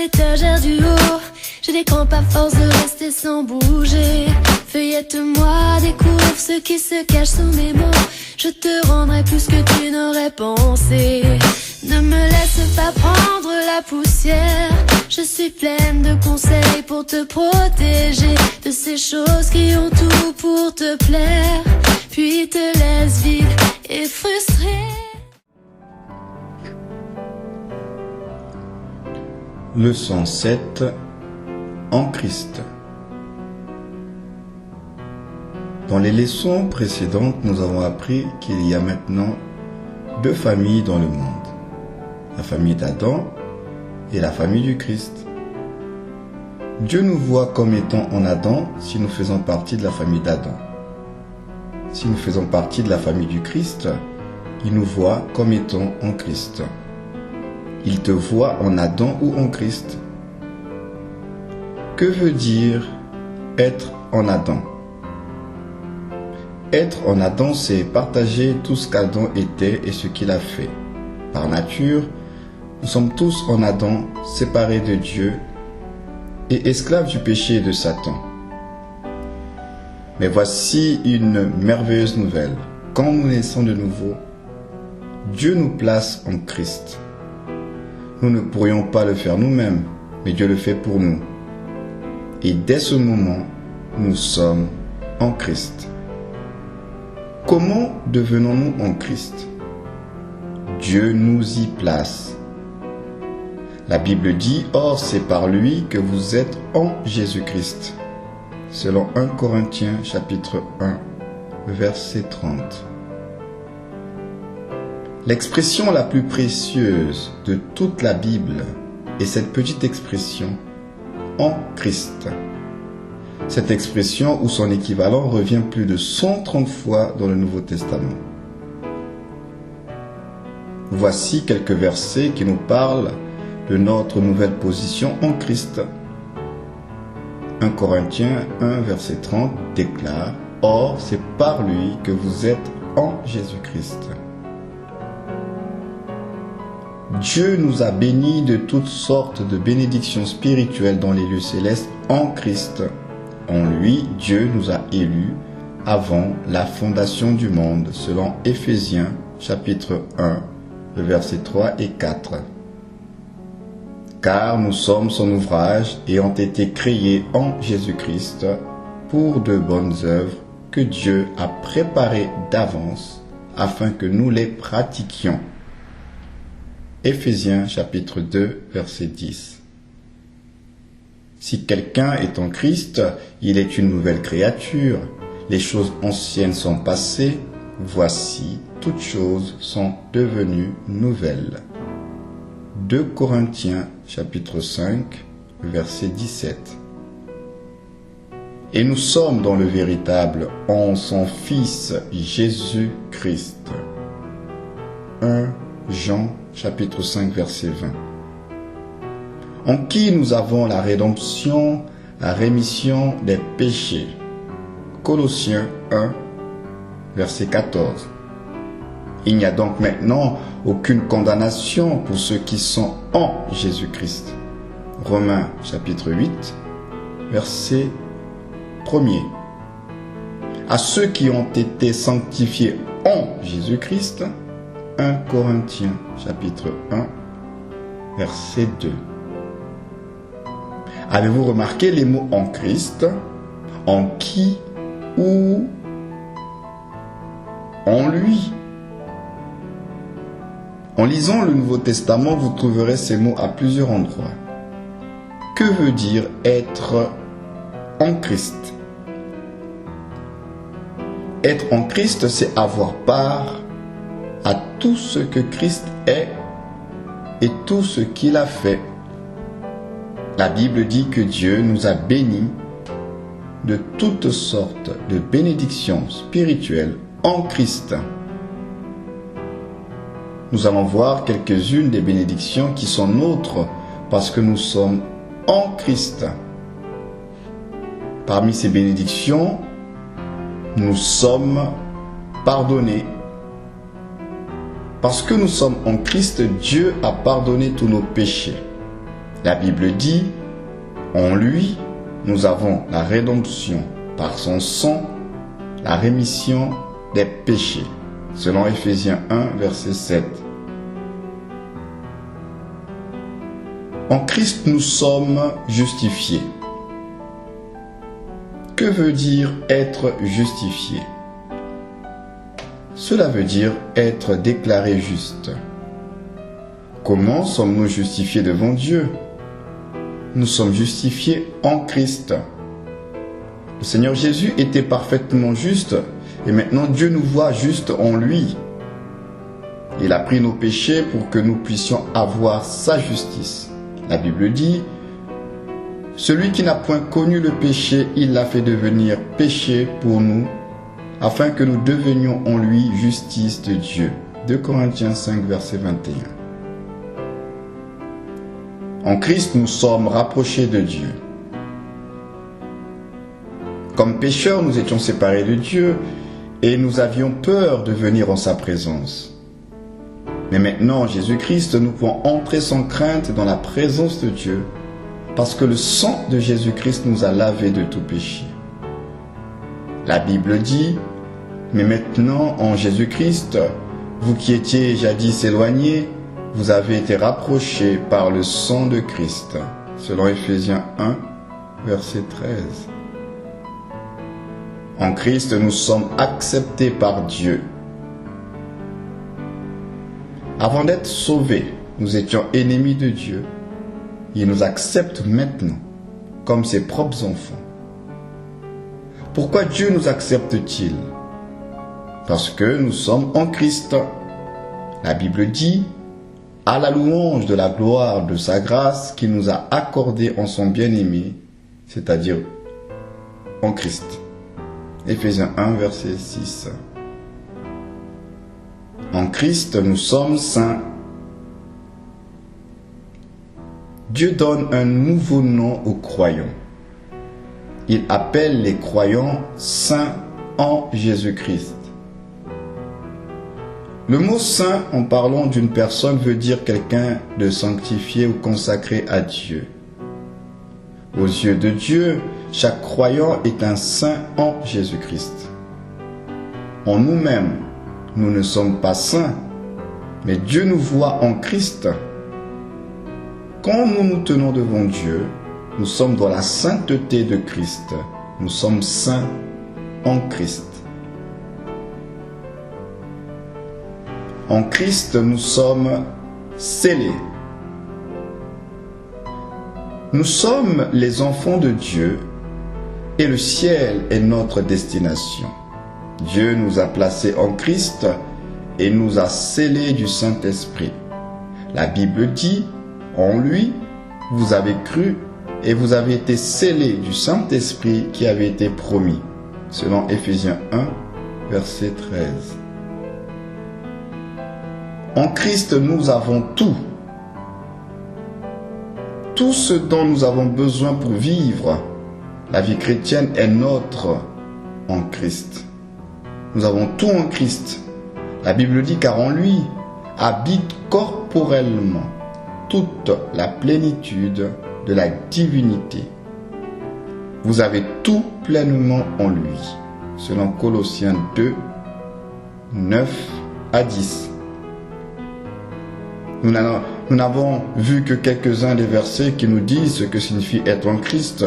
l'étagère du haut. J'ai des crampes à force de rester sans bouger. Feuillette-moi, découvre ce qui se cache sous mes mots. Je te rendrai plus que tu n'aurais pensé. Ne me laisse pas prendre la poussière. Je suis pleine de conseils pour te protéger de ces choses qui ont tout pour te plaire, puis te laissent vide et frustré. Leçon 7. En Christ. Dans les leçons précédentes, nous avons appris qu'il y a maintenant deux familles dans le monde. La famille d'Adam et la famille du Christ. Dieu nous voit comme étant en Adam si nous faisons partie de la famille d'Adam. Si nous faisons partie de la famille du Christ, il nous voit comme étant en Christ. Il te voit en Adam ou en Christ. Que veut dire être en Adam? Être en Adam, c'est partager tout ce qu'Adam était et ce qu'il a fait. Par nature, nous sommes tous en Adam, séparés de Dieu et esclaves du péché et de Satan. Mais voici une merveilleuse nouvelle. Quand nous naissons de nouveau, Dieu nous place en Christ. Nous ne pourrions pas le faire nous-mêmes, mais Dieu le fait pour nous. Et dès ce moment, nous sommes en Christ. Comment devenons-nous en Christ? Dieu nous y place. La Bible dit, « Or, c'est par lui que vous êtes en Jésus-Christ », selon 1 Corinthiens chapitre 1, verset 30. L'expression la plus précieuse de toute la Bible est cette petite expression « en Christ ». Cette expression ou son équivalent revient plus de 130 fois dans le Nouveau Testament. Voici quelques versets qui nous parlent de notre nouvelle position en Christ. 1 Corinthiens 1, verset 30 déclare « Or, c'est par lui que vous êtes en Jésus-Christ ». Dieu nous a bénis de toutes sortes de bénédictions spirituelles dans les lieux célestes en Christ. En lui, Dieu nous a élus avant la fondation du monde, selon Éphésiens chapitre 1, versets 3 et 4. Car nous sommes son ouvrage et ont été créés en Jésus-Christ pour de bonnes œuvres que Dieu a préparées d'avance afin que nous les pratiquions. Éphésiens chapitre 2, verset 10. Si quelqu'un est en Christ, il est une nouvelle créature. Les choses anciennes sont passées, voici, toutes choses sont devenues nouvelles. 2 Corinthiens chapitre 5, verset 17. Et nous sommes dans le véritable en son Fils Jésus-Christ. 1 Jean chapitre 5, verset 20. En qui nous avons la rédemption, la rémission des péchés. Colossiens 1, verset 14. Il n'y a donc maintenant aucune condamnation pour ceux qui sont en Jésus-Christ. Romains chapitre 8, verset 1er. À ceux qui ont été sanctifiés en Jésus-Christ. 1 Corinthiens chapitre 1, verset 2. Avez-vous remarqué les mots en Christ, en qui ou en lui? En lisant le Nouveau Testament, vous trouverez ces mots à plusieurs endroits. Que veut dire être en Christ? Être en Christ, c'est avoir part à tout ce que Christ est et tout ce qu'il a fait. La Bible dit que Dieu nous a bénis de toutes sortes de bénédictions spirituelles en Christ. Nous allons voir quelques-unes des bénédictions qui sont nôtres parce que nous sommes en Christ. Parmi ces bénédictions, nous sommes pardonnés. Parce que nous sommes en Christ, Dieu a pardonné tous nos péchés. La Bible dit, en lui, nous avons la rédemption par son sang, la rémission des péchés, selon Ephésiens 1, verset 7. En Christ, nous sommes justifiés. Que veut dire être justifié? Cela veut dire être déclaré juste. Comment sommes-nous justifiés devant Dieu? Nous sommes justifiés en Christ. Le Seigneur Jésus était parfaitement juste et maintenant Dieu nous voit juste en lui. Il a pris nos péchés pour que nous puissions avoir sa justice. La Bible dit, celui qui n'a point connu le péché, il l'a fait devenir péché pour nous, afin que nous devenions en lui justice de Dieu. 2 Corinthiens 5, verset 21. En Christ, nous sommes rapprochés de Dieu. Comme pécheurs, nous étions séparés de Dieu et nous avions peur de venir en sa présence. Mais maintenant, en Jésus-Christ, nous pouvons entrer sans crainte dans la présence de Dieu parce que le sang de Jésus-Christ nous a lavés de tout péché. La Bible dit, mais maintenant, en Jésus-Christ, vous qui étiez jadis éloignés, vous avez été rapprochés par le sang de Christ, selon Ephésiens 1, verset 13. En Christ, nous sommes acceptés par Dieu. Avant d'être sauvés, nous étions ennemis de Dieu. Il nous accepte maintenant comme ses propres enfants. Pourquoi Dieu nous accepte-t-il? Parce que nous sommes en Christ. La Bible dit, à la louange de la gloire de sa grâce qu'il nous a accordée en son bien-aimé, c'est-à-dire en Christ. Ephésiens 1, verset 6. En Christ, nous sommes saints. Dieu donne un nouveau nom aux croyants. Il appelle les croyants saints en Jésus-Christ. Le mot saint, en parlant d'une personne, veut dire quelqu'un de sanctifié ou consacré à Dieu. Aux yeux de Dieu, chaque croyant est un saint en Jésus-Christ. En nous-mêmes, nous ne sommes pas saints, mais Dieu nous voit en Christ. Quand nous nous tenons devant Dieu, nous sommes dans la sainteté de Christ. Nous sommes saints en Christ. En Christ, nous sommes scellés. Nous sommes les enfants de Dieu et le ciel est notre destination. Dieu nous a placés en Christ et nous a scellés du Saint-Esprit. La Bible dit, en lui, vous avez cru et vous avez été scellés du Saint-Esprit qui avait été promis, selon Ephésiens 1, verset 13. En Christ, nous avons tout. Tout ce dont nous avons besoin pour vivre la vie chrétienne est notre en Christ. Nous avons tout en Christ. La Bible dit, car en lui habite corporellement toute la plénitude de la divinité. Vous avez tout pleinement en lui, selon Colossiens 2, 9 à 10. Nous n'avons vu que quelques-uns des versets qui nous disent ce que signifie être en Christ.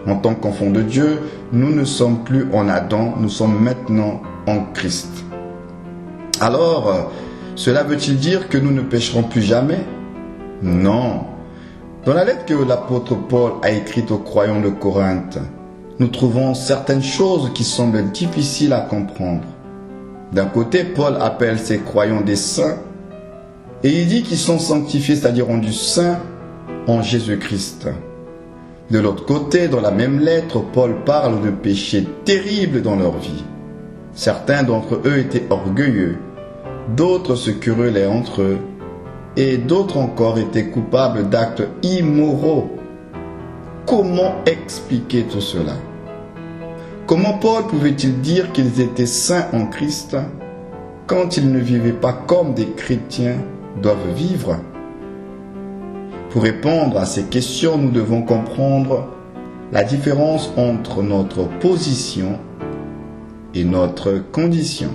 En tant qu'enfants de Dieu, nous ne sommes plus en Adam, nous sommes maintenant en Christ. Alors, cela veut-il dire que nous ne pécherons plus jamais? Non. Dans la lettre que l'apôtre Paul a écrite aux croyants de Corinthe, nous trouvons certaines choses qui semblent difficiles à comprendre. D'un côté, Paul appelle ses croyants des saints, et il dit qu'ils sont sanctifiés, c'est-à-dire rendus saints en Jésus-Christ. De l'autre côté, dans la même lettre, Paul parle de péchés terribles dans leur vie. Certains d'entre eux étaient orgueilleux, d'autres se querellaient entre eux, et d'autres encore étaient coupables d'actes immoraux. Comment expliquer tout cela? Comment Paul pouvait-il dire qu'ils étaient saints en Christ quand ils ne vivaient pas comme des chrétiens doivent vivre? Pour répondre à ces questions, nous devons comprendre la différence entre notre position et notre condition.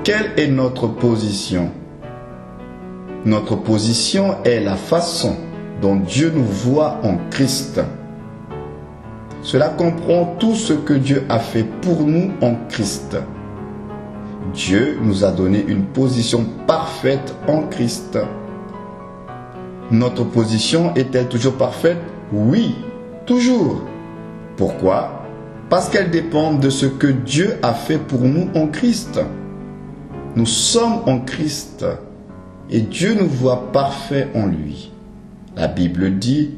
Quelle est notre position? Notre position est la façon dont Dieu nous voit en Christ. Cela comprend tout ce que Dieu a fait pour nous en Christ. Dieu nous a donné une position parfaite en Christ. Notre position est-elle toujours parfaite? Oui, toujours. Pourquoi? Parce qu'elle dépend de ce que Dieu a fait pour nous en Christ. Nous sommes en Christ et Dieu nous voit parfaits en lui. La Bible dit,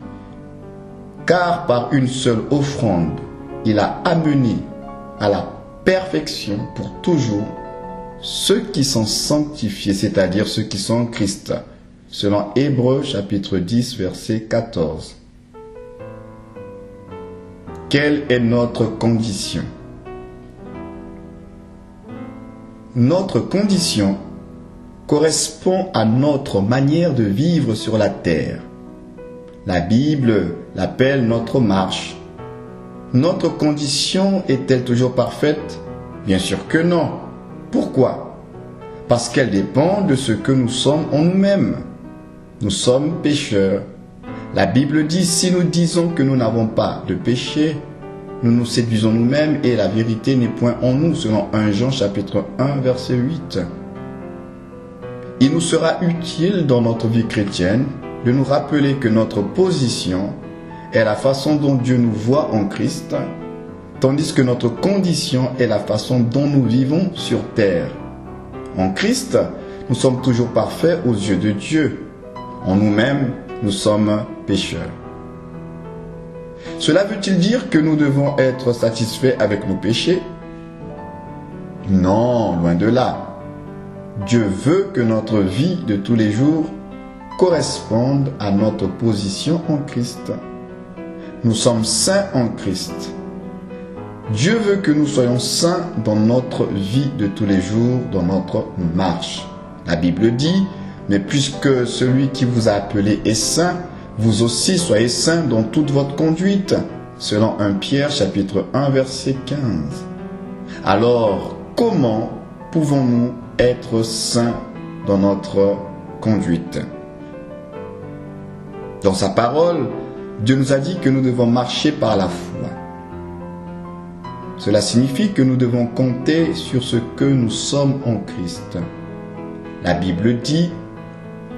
car par une seule offrande, il a amené à la perfection pour toujours ceux qui sont sanctifiés, c'est-à-dire ceux qui sont en Christ, selon Hébreux chapitre 10, verset 14. Quelle est notre condition? Notre condition correspond à notre manière de vivre sur la terre. La Bible l'appelle notre marche. Notre condition est-elle toujours parfaite? Bien sûr que non. Pourquoi? Parce qu'elle dépend de ce que nous sommes en nous-mêmes. Nous sommes pécheurs. La Bible dit, si nous disons que nous n'avons pas de péché, nous nous séduisons nous-mêmes et la vérité n'est point en nous, selon 1 Jean chapitre 1, verset 8. Il nous sera utile dans notre vie chrétienne de nous rappeler que notre position est la façon dont Dieu nous voit en Christ, tandis que notre condition est la façon dont nous vivons sur terre. En Christ, nous sommes toujours parfaits aux yeux de Dieu. En nous-mêmes, nous sommes pécheurs. Cela veut-il dire que nous devons être satisfaits avec nos péchés? Non, loin de là. Dieu veut que notre vie de tous les jours corresponde à notre position en Christ. Nous sommes saints en Christ. Dieu veut que nous soyons saints dans notre vie de tous les jours, dans notre marche. La Bible dit, mais puisque celui qui vous a appelé est saint, vous aussi soyez saints dans toute votre conduite, selon 1 Pierre chapitre 1 verset 15. Alors, comment pouvons-nous être saints dans notre conduite? Dans sa parole, Dieu nous a dit que nous devons marcher par la foi. Cela signifie que nous devons compter sur ce que nous sommes en Christ. La Bible dit,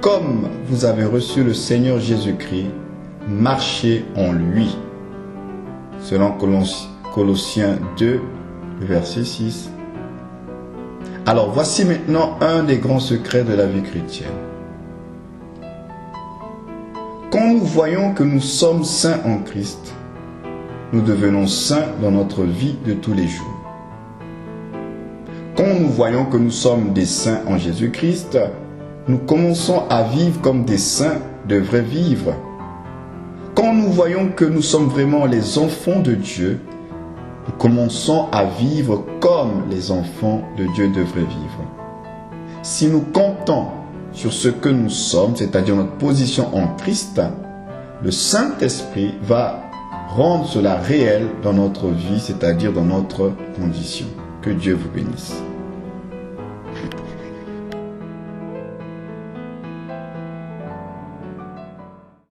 comme vous avez reçu le Seigneur Jésus-Christ, marchez en lui. Selon Colossiens 2, verset 6. Alors voici maintenant un des grands secrets de la vie chrétienne. Quand nous voyons que nous sommes saints en Christ, nous devenons saints dans notre vie de tous les jours. Quand nous voyons que nous sommes des saints en Jésus-Christ, nous commençons à vivre comme des saints devraient vivre. Quand nous voyons que nous sommes vraiment les enfants de Dieu, nous commençons à vivre comme les enfants de Dieu devraient vivre. Si nous comptons sur ce que nous sommes, c'est-à-dire notre position en Christ, le Saint-Esprit va rendre cela réel dans notre vie, c'est-à-dire dans notre condition. Que Dieu vous bénisse.